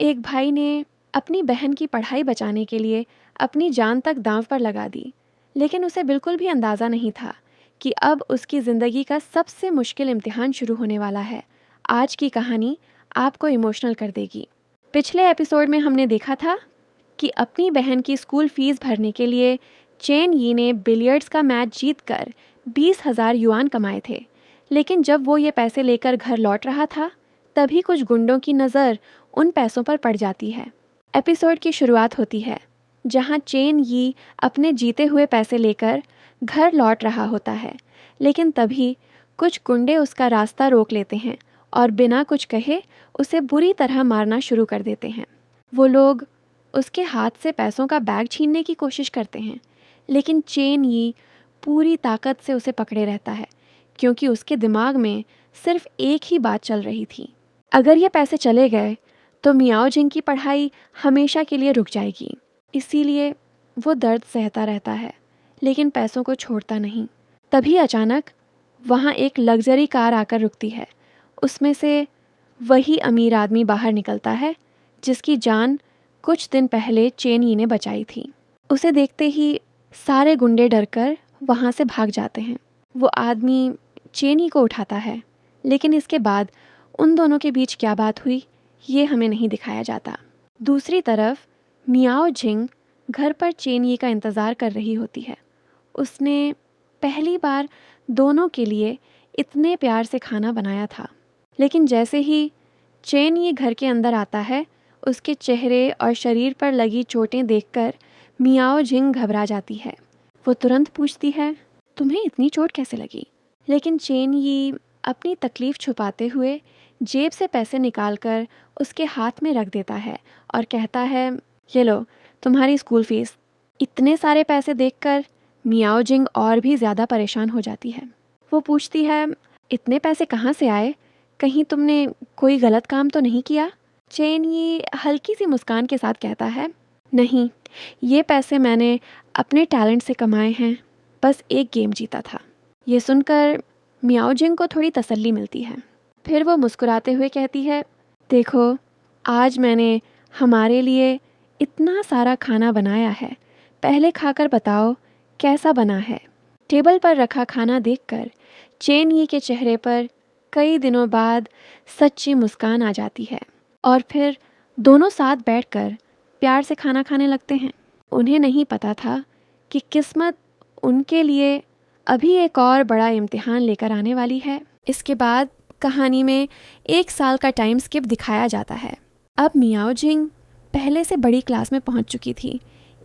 एक भाई ने अपनी बहन की पढ़ाई बचाने के लिए अपनी जान तक दांव पर लगा दी, लेकिन उसे बिल्कुल भी अंदाज़ा नहीं था कि अब उसकी ज़िंदगी का सबसे मुश्किल इम्तिहान शुरू होने वाला है। आज की कहानी आपको इमोशनल कर देगी। पिछले एपिसोड में हमने देखा था कि अपनी बहन की स्कूल फीस भरने के लिए चेन यी ने बिलियर्ड्स का मैच जीतकर 20,000 युआन कमाए थे। लेकिन जब वो ये पैसे लेकर घर लौट रहा था, तभी कुछ गुंडों की नज़र उन पैसों पर पड़ जाती है। एपिसोड की शुरुआत होती है जहां चेन यी अपने जीते हुए पैसे लेकर घर लौट रहा होता है, लेकिन तभी कुछ गुंडे उसका रास्ता रोक लेते हैं और बिना कुछ कहे उसे बुरी तरह मारना शुरू कर देते हैं। वो लोग उसके हाथ से पैसों का बैग छीनने की कोशिश करते हैं, लेकिन चेन यी पूरी ताकत से उसे पकड़े रहता है, क्योंकि उसके दिमाग में सिर्फ एक ही बात चल रही थी। अगर ये पैसे चले गए तो मियाओ जिंग की पढ़ाई हमेशा के लिए रुक जाएगी। इसीलिए वो दर्द सहता रहता है, लेकिन पैसों को छोड़ता नहीं। तभी अचानक वहाँ एक लग्जरी कार आकर रुकती है। उसमें से वही अमीर आदमी बाहर निकलता है जिसकी जान कुछ दिन पहले चेन यी ने बचाई थी। उसे देखते ही सारे गुंडे डरकर वहाँ से भाग जाते हैं। वो आदमी चेन यी को उठाता है, लेकिन इसके बाद उन दोनों के बीच क्या बात हुई ये हमें नहीं दिखाया जाता। दूसरी तरफ मियाओ जिंग घर पर चेन यी का इंतज़ार कर रही होती है। उसने पहली बार दोनों के लिए इतने प्यार से खाना बनाया था, लेकिन जैसे ही चेन यी घर के अंदर आता है, उसके चेहरे और शरीर पर लगी चोटें देखकर मियाओ जिंग घबरा जाती है। वो तुरंत पूछती है, तुम्हें इतनी चोट कैसे लगी? लेकिन चेन यी अपनी तकलीफ़ छुपाते हुए जेब से पैसे निकालकर उसके हाथ में रख देता है और कहता है, ये लो तुम्हारी स्कूल फीस। इतने सारे पैसे देखकर मियाओ जिंग और भी ज़्यादा परेशान हो जाती है। वो पूछती है, इतने पैसे कहाँ से आए? कहीं तुमने कोई गलत काम तो नहीं किया? चेन यी हल्की सी मुस्कान के साथ कहता है, नहीं, ये पैसे मैंने अपने टैलेंट से कमाए हैं। बस एक गेम जीता था। ये सुनकर मियाओ जिंग को थोड़ी तसल्ली मिलती है। फिर वो मुस्कुराते हुए कहती है, देखो आज मैंने हमारे लिए इतना सारा खाना बनाया है, पहले खाकर बताओ कैसा बना है। टेबल पर रखा खाना देखकर चेन यी के चेहरे पर कई दिनों बाद सच्ची मुस्कान आ जाती है और फिर दोनों साथ बैठकर प्यार से खाना खाने लगते हैं। उन्हें नहीं पता था कि किस्मत उनके लिए अभी एक और बड़ा इम्तिहान लेकर आने वाली है। इसके बाद कहानी में 1 साल का टाइम स्किप दिखाया जाता है। अब मियाओ जिंग पहले से बड़ी क्लास में पहुंच चुकी थी।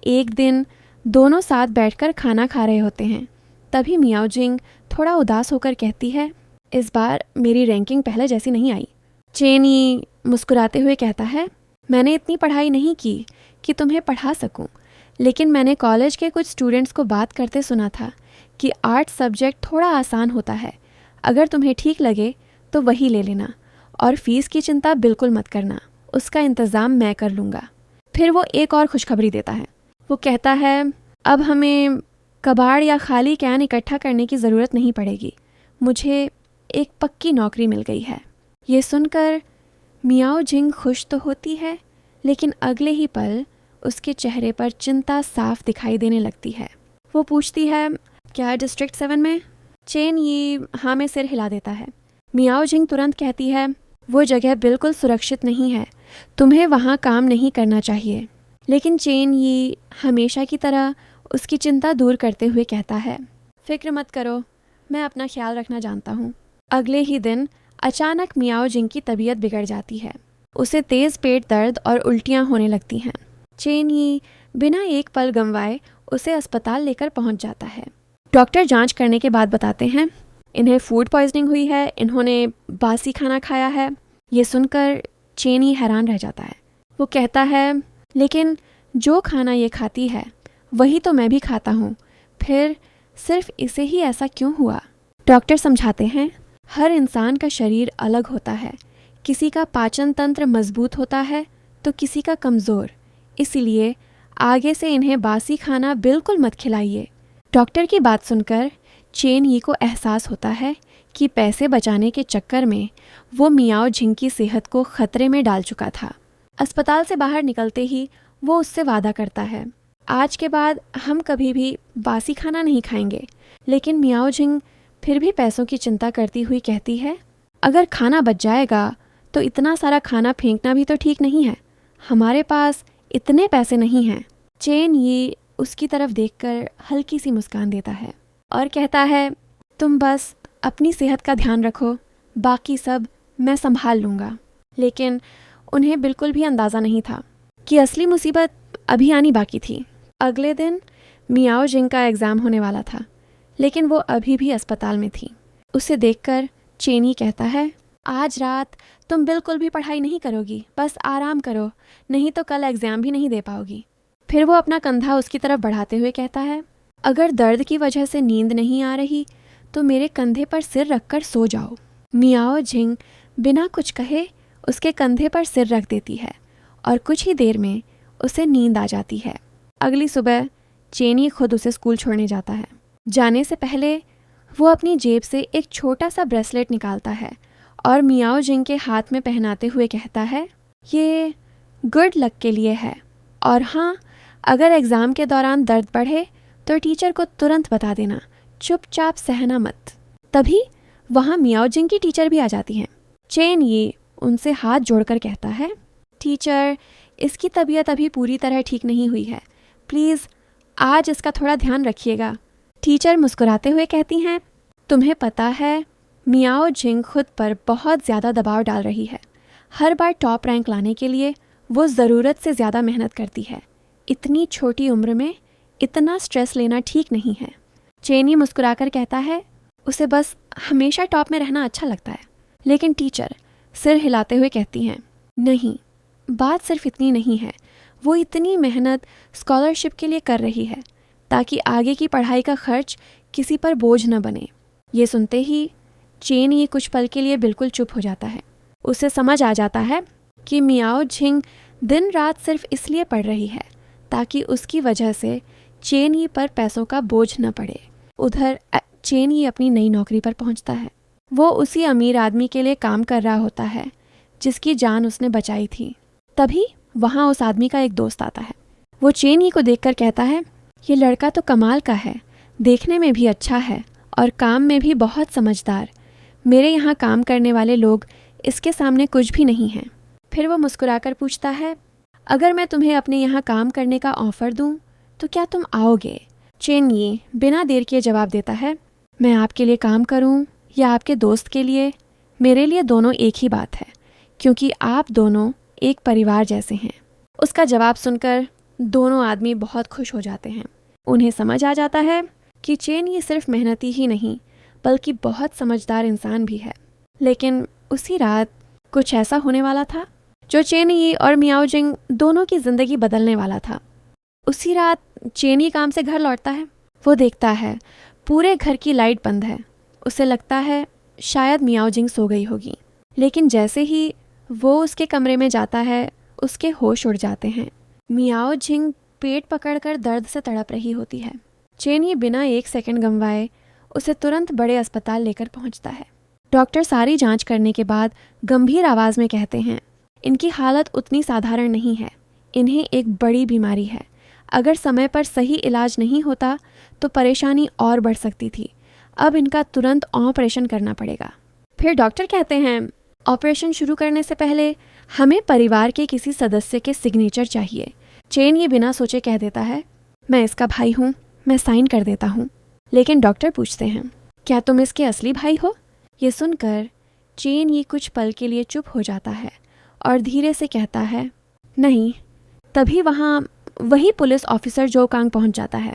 एक दिन दोनों साथ बैठकर खाना खा रहे होते हैं। तभी मियाओ जिंग थोड़ा उदास होकर कहती है, इस बार मेरी रैंकिंग पहले जैसी नहीं आई। चेन यी मुस्कुराते हुए कहता है, मैंने इतनी पढ़ाई नहीं की कि तुम्हें पढ़ा सकूं, लेकिन मैंने कॉलेज के कुछ स्टूडेंट्स को बात करते सुना था कि आर्ट सब्जेक्ट थोड़ा आसान होता है। अगर तुम्हें ठीक लगे तो वही ले लेना और फीस की चिंता बिल्कुल मत करना, उसका इंतज़ाम मैं कर लूँगा। फिर वो एक और खुशखबरी देता है। वो कहता है, अब हमें कबाड़ या खाली कैन इकट्ठा करने की ज़रूरत नहीं पड़ेगी। मुझे एक पक्की नौकरी मिल गई है। ये सुनकर मियाओ जिंग खुश तो होती है, लेकिन अगले ही पल उसके चेहरे पर चिंता साफ दिखाई देने लगती है। वो पूछती है, क्या डिस्ट्रिक्ट 7 में? चेन यी हाँ में सिर हिला देता है। मियाओ जिंग तुरंत कहती है, वो जगह बिल्कुल सुरक्षित नहीं है, तुम्हें वहाँ काम नहीं करना चाहिए। लेकिन चेन यी हमेशा की तरह उसकी चिंता दूर करते हुए कहता है, फिक्र मत करो, मैं अपना ख्याल रखना जानता हूँ। अगले ही दिन अचानक मियाओ जिंग की तबीयत बिगड़ जाती है। उसे तेज़ पेट दर्द और उल्टियाँ होने लगती हैं। चेन यी बिना एक पल गंवाए उसे अस्पताल लेकर पहुँच जाता है। डॉक्टर जांच करने के बाद बताते हैं, इन्हें फूड पॉइजनिंग हुई है, इन्होंने बासी खाना खाया है। ये सुनकर चेन यी हैरान रह जाता है। वो कहता है, लेकिन जो खाना ये खाती है वही तो मैं भी खाता हूँ, फिर सिर्फ इसे ही ऐसा क्यों हुआ? डॉक्टर समझाते हैं, हर इंसान का शरीर अलग होता है। किसी का पाचन तंत्र मजबूत होता है तो किसी का कमज़ोर। इसीलिए आगे से इन्हें बासी खाना बिल्कुल मत खिलाइए। डॉक्टर की बात सुनकर चेन यी को एहसास होता है कि पैसे बचाने के चक्कर में वो मियाओ जिंग की सेहत को खतरे में डाल चुका था। अस्पताल से बाहर निकलते ही वो उससे वादा करता है, आज के बाद हम कभी भी बासी खाना नहीं खाएंगे। लेकिन मियाओ जिंग फिर भी पैसों की चिंता करती हुई कहती है, अगर खाना बच जाएगा तो इतना सारा खाना फेंकना भी तो ठीक नहीं है, हमारे पास इतने पैसे नहीं हैं। चेन ये उसकी तरफ देखकर हल्की सी मुस्कान देता है और कहता है, तुम बस अपनी सेहत का ध्यान रखो, बाकी सब मैं संभाल लूँगा। लेकिन उन्हें बिल्कुल भी अंदाज़ा नहीं था कि असली मुसीबत अभी आनी बाकी थी। अगले दिन मियाओ जिंग का एग्ज़ाम होने वाला था, लेकिन वो अभी भी अस्पताल में थी। उसे देखकर चेनी कहता है, आज रात तुम बिल्कुल भी पढ़ाई नहीं करोगी, बस आराम करो, नहीं तो कल एग्ज़ाम भी नहीं दे पाओगी। फिर वो अपना कंधा उसकी तरफ बढ़ाते हुए कहता है, अगर दर्द की वजह से नींद नहीं आ रही तो मेरे कंधे पर सिर रखकर सो जाओ। मियाओ जिंग बिना कुछ कहे उसके कंधे पर सिर रख देती है और कुछ ही देर में उसे नींद आ जाती है। अगली सुबह चेनी खुद उसे स्कूल छोड़ने जाता है। जाने से पहले वो अपनी जेब से एक छोटा सा ब्रेसलेट निकालता है और मियाओ जिंग के हाथ में पहनाते हुए कहता है, ये गुड लक के लिए है, और हाँ, अगर एग्ज़ाम के दौरान दर्द बढ़े तो टीचर को तुरंत बता देना, चुपचाप सहना मत। तभी वहाँ मियाओ जिंग की टीचर भी आ जाती हैं। चेन ये उनसे हाथ जोड़कर कहता है, टीचर, इसकी तबीयत अभी पूरी तरह ठीक नहीं हुई है, प्लीज़ आज इसका थोड़ा ध्यान रखिएगा। टीचर मुस्कुराते हुए कहती हैं, तुम्हें पता है मियाओ जिंग खुद पर बहुत ज़्यादा दबाव डाल रही है, हर बार टॉप रैंक लाने के लिए वो ज़रूरत से ज़्यादा मेहनत करती है, इतनी छोटी उम्र में इतना स्ट्रेस लेना ठीक नहीं है। चेनी मुस्कुराकर कहता है, उसे बस हमेशा टॉप में रहना अच्छा लगता है। लेकिन टीचर सिर हिलाते हुए कहती हैं, नहीं, बात सिर्फ इतनी नहीं है, वो इतनी मेहनत स्कॉलरशिप के लिए कर रही है ताकि आगे की पढ़ाई का खर्च किसी पर बोझ न बने। ये सुनते ही चेन ये कुछ पल के लिए बिल्कुल चुप हो जाता है। उसे समझ आ जाता है कि मियाओ जिंग दिन रात सिर्फ इसलिए पढ़ रही है ताकि उसकी वजह से चेन ये पर पैसों का बोझ न पड़े। उधर चेन ये अपनी नई नौकरी पर पहुंचता है। वो उसी अमीर आदमी के लिए काम कर रहा होता है जिसकी जान उसने बचाई थी। तभी वहाँ उस आदमी का एक दोस्त आता है। वो चेन ये को देखकर कहता है, ये लड़का तो कमाल का है, देखने में भी अच्छा है और काम में भी बहुत समझदार। मेरे यहाँ काम करने वाले लोग इसके सामने कुछ भी नहीं हैं। फिर वो मुस्कुराकर पूछता है, अगर मैं तुम्हें अपने यहाँ काम करने का ऑफ़र दूँ तो क्या तुम आओगे? चेन ये बिना देर किए जवाब देता है, मैं आपके लिए काम करूँ या आपके दोस्त के लिए, मेरे लिए दोनों एक ही बात है, क्योंकि आप दोनों एक परिवार जैसे हैं। उसका जवाब सुनकर दोनों आदमी बहुत खुश हो जाते हैं। उन्हें समझ आ जाता है कि चेन ये सिर्फ मेहनती ही नहीं बल्कि बहुत समझदार इंसान भी है। लेकिन उसी रात कुछ ऐसा होने वाला था जो चेन ये और मियाओ जिंग दोनों की ज़िंदगी बदलने वाला था। उसी रात चेन ये काम से घर लौटता है। वो देखता है पूरे घर की लाइट बंद है। उसे लगता है शायद मियाओ जिंग सो गई होगी, लेकिन जैसे ही वो उसके कमरे में जाता है उसके होश उड़ जाते हैं। मियाओ जिंग पेट पकड़कर दर्द से तड़प रही होती है। चेन ये बिना एक सेकंड गंवाए उसे तुरंत बड़े अस्पताल लेकर पहुंचता है। डॉक्टर सारी जांच करने के बाद गंभीर आवाज़ में कहते हैं, इनकी हालत उतनी साधारण नहीं है, इन्हें एक बड़ी बीमारी है। अगर समय पर सही इलाज नहीं होता तो परेशानी और बढ़ सकती थी। अब इनका तुरंत ऑपरेशन करना पड़ेगा। फिर डॉक्टर कहते हैं, ऑपरेशन शुरू करने से पहले हमें परिवार के किसी सदस्य के सिग्नेचर चाहिए। चेन ये बिना सोचे कह देता है, मैं इसका भाई हूँ, मैं साइन कर देता हूँ। लेकिन डॉक्टर पूछते हैं, क्या तुम इसके असली भाई हो? ये सुनकर चेन ये कुछ पल के लिए चुप हो जाता है और धीरे से कहता है, नहीं। तभी वहाँ वही पुलिस ऑफिसर जो कांग पहुँच जाता है।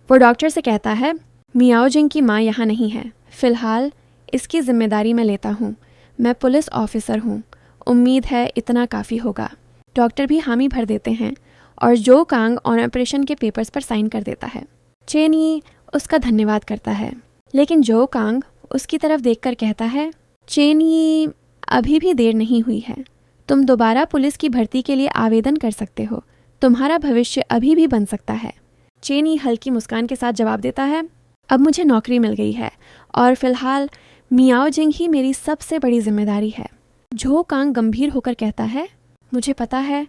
वो डॉक्टर से कहता है, मियाओ जिंग की माँ यहाँ नहीं है, फ़िलहाल इसकी जिम्मेदारी मैं लेता हूँ। मैं पुलिस ऑफिसर हूँ, उम्मीद है इतना काफ़ी होगा। डॉक्टर भी हामी भर देते हैं और जो कांग ऑपरेशन के पेपर्स पर साइन कर देता है। चेन ये उसका धन्यवाद करता है, लेकिन जो कांग उसकी तरफ देखकर कहता है, चेन ये अभी भी देर नहीं हुई है, तुम दोबारा पुलिस की भर्ती के लिए आवेदन कर सकते हो, तुम्हारा भविष्य अभी भी बन सकता है। चेन ये हल्की मुस्कान के साथ जवाब देता है, अब मुझे नौकरी मिल गई है और फिलहाल मियाओ जिंग ही मेरी सबसे बड़ी जिम्मेदारी है। जो कांग गंभीर होकर कहता है, मुझे पता है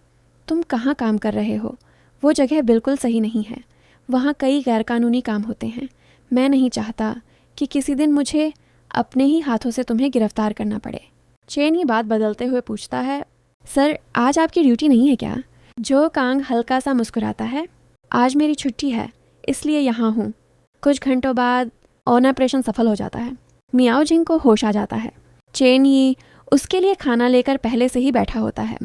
तुम कहाँ काम कर रहे हो। वो जगह बिल्कुल सही नहीं है। वहाँ कई गैरकानूनी काम होते हैं। मैं नहीं चाहता कि किसी दिन मुझे अपने ही हाथों से तुम्हें गिरफ्तार करना पड़े। चेन ये बात बदलते हुए पूछता है, सर आज आपकी ड्यूटी नहीं है क्या? जो कांग हल्का सा मुस्कुराता है, आज मेरी छुट्टी है इसलिए यहाँ हूँ। कुछ घंटों बाद ऑपरेशन सफल हो जाता है। मियाओ जिंग को होश आ जाता है। चेन ये उसके लिए खाना लेकर पहले से ही बैठा होता है।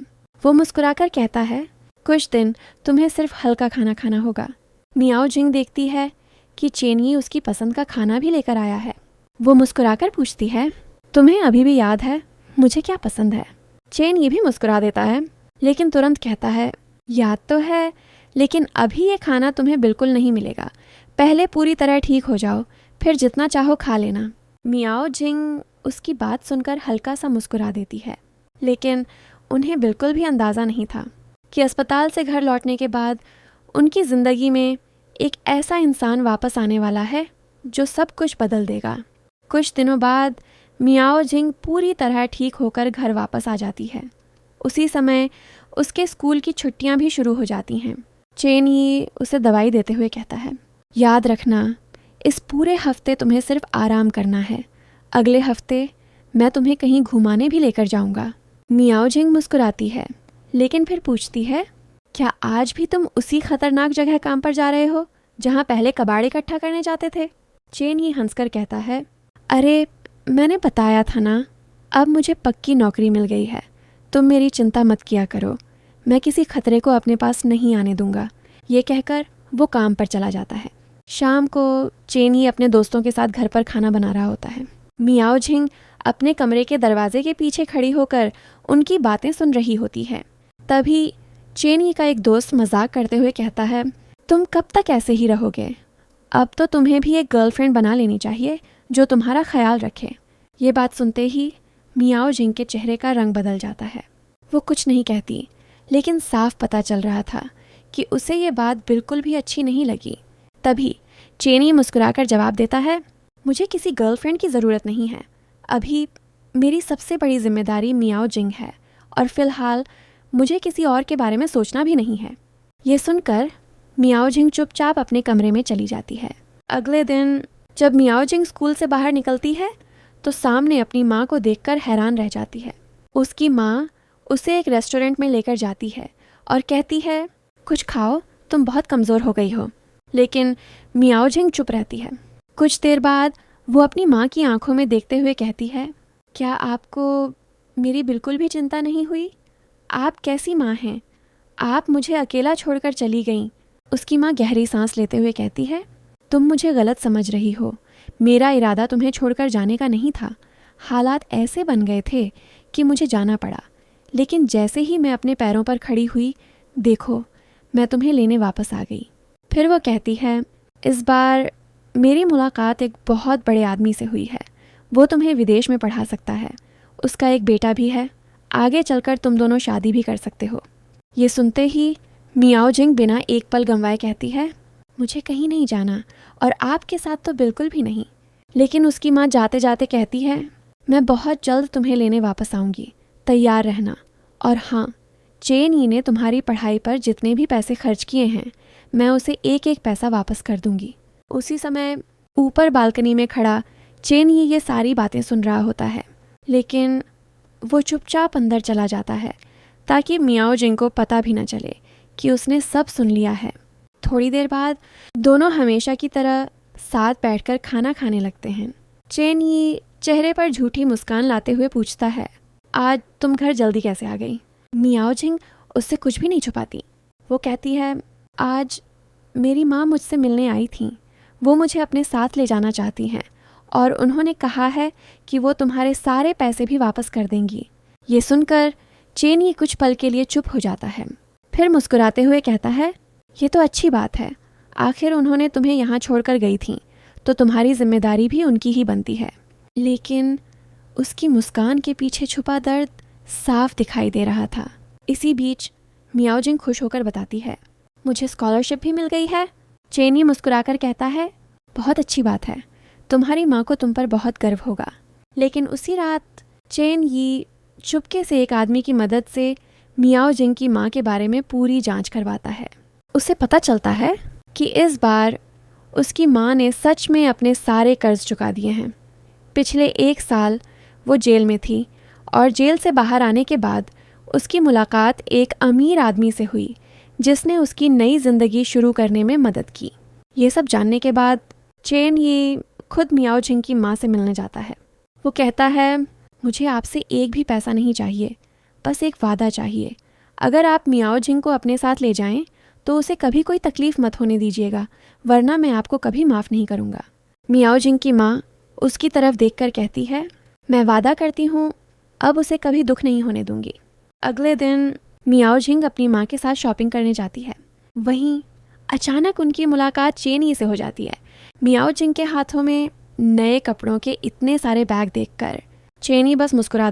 वो मुस्कुराकर कहता है, कुछ दिन तुम्हें सिर्फ हल्का खाना खाना होगा। मियाओ जिंग देखती है कि चेनी उसकी पसंद का खाना भी लेकर आया है। वो मुस्कुराकर पूछती है, तुम्हें अभी भी याद है मुझे क्या पसंद है? चेन ये भी मुस्कुरा देता है, लेकिन तुरंत कहता है, याद तो है, लेकिन अभी ये खाना तुम्हें बिल्कुल नहीं मिलेगा। पहले पूरी तरह ठीक हो जाओ, फिर जितना चाहो खा लेना। मियाओ जिंग उसकी बात सुनकर हल्का सा मुस्कुरा देती है, लेकिन उन्हें बिल्कुल भी अंदाज़ा नहीं था कि अस्पताल से घर लौटने के बाद उनकी ज़िंदगी में एक ऐसा इंसान वापस आने वाला है जो सब कुछ बदल देगा। कुछ दिनों बाद मियाओ जिंग पूरी तरह ठीक होकर घर वापस आ जाती है। उसी समय उसके स्कूल की छुट्टियां भी शुरू हो जाती हैं। चेन ये उसे दवाई देते हुए कहता है, याद रखना इस पूरे हफ्ते तुम्हें सिर्फ आराम करना है। अगले हफ्ते मैं तुम्हें कहीं घुमाने भी लेकर जाऊंगा। मियाओ जिंग मुस्कुराती है, लेकिन फिर पूछती है, क्या आज भी तुम उसी खतरनाक जगह काम पर जा रहे हो जहाँ पहले कबाड़ इकट्ठा करने जाते थे? चेन ये हंसकर कहता है, अरे मैंने बताया था ना, अब मुझे पक्की नौकरी मिल गई है। तुम मेरी चिंता मत किया करो, मैं किसी खतरे को अपने पास नहीं आने दूंगा। ये कहकर वो काम पर चला जाता है। शाम को चेनी अपने दोस्तों के साथ घर पर खाना बना रहा होता है। मियाओ जिंग अपने कमरे के दरवाजे के पीछे खड़ी होकर उनकी बातें सुन रही होती है। तभी चेनी का एक दोस्त मजाक करते हुए कहता है, तुम कब तक ऐसे ही रहोगे? अब तो तुम्हें भी एक गर्लफ्रेंड बना लेनी चाहिए जो तुम्हारा ख्याल रखे। ये बात सुनते ही मियाओ जिंग के चेहरे का रंग बदल जाता है। वो कुछ नहीं कहती, लेकिन साफ पता चल रहा था कि उसे ये बात बिल्कुल भी अच्छी नहीं लगी। तभी चेनी मुस्कुराकर जवाब देता है, मुझे किसी गर्लफ्रेंड की ज़रूरत नहीं है। अभी मेरी सबसे बड़ी जिम्मेदारी मियाओ जिंग है और फिलहाल मुझे किसी और के बारे में सोचना भी नहीं है। ये सुनकर मियाओ जिंग चुपचाप अपने कमरे में चली जाती है। अगले दिन जब मियाओ जिंग स्कूल से बाहर निकलती है तो सामने अपनी माँ को देखकर हैरान रह जाती है। उसकी माँ उसे एक रेस्टोरेंट में लेकर जाती है और कहती है, कुछ खाओ, तुम बहुत कमज़ोर हो गई हो। लेकिन मियाओ जिंग चुप रहती है। कुछ देर बाद वो अपनी माँ की आंखों में देखते हुए कहती है, क्या आपको मेरी बिल्कुल भी चिंता नहीं हुई? आप कैसी माँ हैं? आप मुझे अकेला छोड़कर चली गईं। उसकी माँ गहरी सांस लेते हुए कहती है, तुम मुझे गलत समझ रही हो। मेरा इरादा तुम्हें छोड़कर जाने का नहीं था। हालात ऐसे बन गए थे कि मुझे जाना पड़ा। लेकिन जैसे ही मैं अपने पैरों पर खड़ी हुई, देखो मैं तुम्हें लेने वापस आ गई। फिर वो कहती है, इस बार मेरी मुलाकात एक बहुत बड़े आदमी से हुई है। वो तुम्हें विदेश में पढ़ा सकता है। उसका एक बेटा भी है। आगे चलकर तुम दोनों शादी भी कर सकते हो। ये सुनते ही मियाओ जिंग बिना एक पल गंवाए कहती है, मुझे कहीं नहीं जाना और आपके साथ तो बिल्कुल भी नहीं। लेकिन उसकी माँ जाते जाते कहती है, मैं बहुत जल्द तुम्हें लेने वापस आऊँगी, तैयार रहना। और हाँ, चेन यी ने तुम्हारी पढ़ाई पर जितने भी पैसे खर्च किए हैं, मैं उसे एक एक पैसा वापस कर दूंगी। उसी समय ऊपर बालकनी में खड़ा चेन ये सारी बातें सुन रहा होता है, लेकिन वो चुपचाप अंदर चला जाता है ताकि मियाओ जिंग को पता भी न चले कि उसने सब सुन लिया है। थोड़ी देर बाद दोनों हमेशा की तरह साथ बैठकर खाना खाने लगते हैं। चेन ये चेहरे पर झूठी मुस्कान लाते हुए पूछता है, आज तुम घर जल्दी कैसे आ गई? मियाओ जिंग उससे कुछ भी नहीं छुपाती। वो कहती है, आज मेरी माँ मुझसे मिलने आई थी। वो मुझे अपने साथ ले जाना चाहती हैं और उन्होंने कहा है कि वो तुम्हारे सारे पैसे भी वापस कर देंगी। ये सुनकर चेन ये कुछ पल के लिए चुप हो जाता है। फिर मुस्कुराते हुए कहता है, ये तो अच्छी बात है। आखिर उन्होंने तुम्हें यहाँ छोड़कर गई थी तो तुम्हारी जिम्मेदारी भी उनकी ही बनती है। लेकिन उसकी मुस्कान के पीछे छुपा दर्द साफ दिखाई दे रहा था। इसी बीच मियाओ जिंग खुश होकर बताती है, मुझे स्कॉलरशिप भी मिल गई है। चेन ये मुस्कुराकर कहता है, बहुत अच्छी बात है। तुम्हारी माँ को तुम पर बहुत गर्व होगा। लेकिन उसी रात चेन ये चुपके से एक आदमी की मदद से मियाओ जिंग की माँ के बारे में पूरी जांच करवाता है। उसे पता चलता है कि इस बार उसकी माँ ने सच में अपने सारे कर्ज चुका दिए हैं। पिछले 1 साल वो जेल में थी और जेल से बाहर आने के बाद उसकी मुलाकात एक अमीर आदमी से हुई जिसने उसकी नई ज़िंदगी शुरू करने में मदद की। ये सब जानने के बाद चेन ये खुद मियाओ जिंग की माँ से मिलने जाता है। वो कहता है, मुझे आपसे एक भी पैसा नहीं चाहिए, बस एक वादा चाहिए। अगर आप मियाओ जिंग को अपने साथ ले जाएं तो उसे कभी कोई तकलीफ़ मत होने दीजिएगा, वरना मैं आपको कभी माफ़ नहीं करूँगा। मियाओ जिंग की माँ उसकी तरफ देखकर कहती है, मैं वादा करती हूँ अब उसे कभी दुख नहीं होने दूंगी। अगले दिन मियाओ जिंग अपनी माँ के साथ शॉपिंग करने जाती है। वहीं अचानक उनकी मुलाकात चेनी से हो जाती है। मियाओ जिंग के हाथों में नए कपड़ों के इतने सारे बैग देखकर चेनी बस मुस्कुरा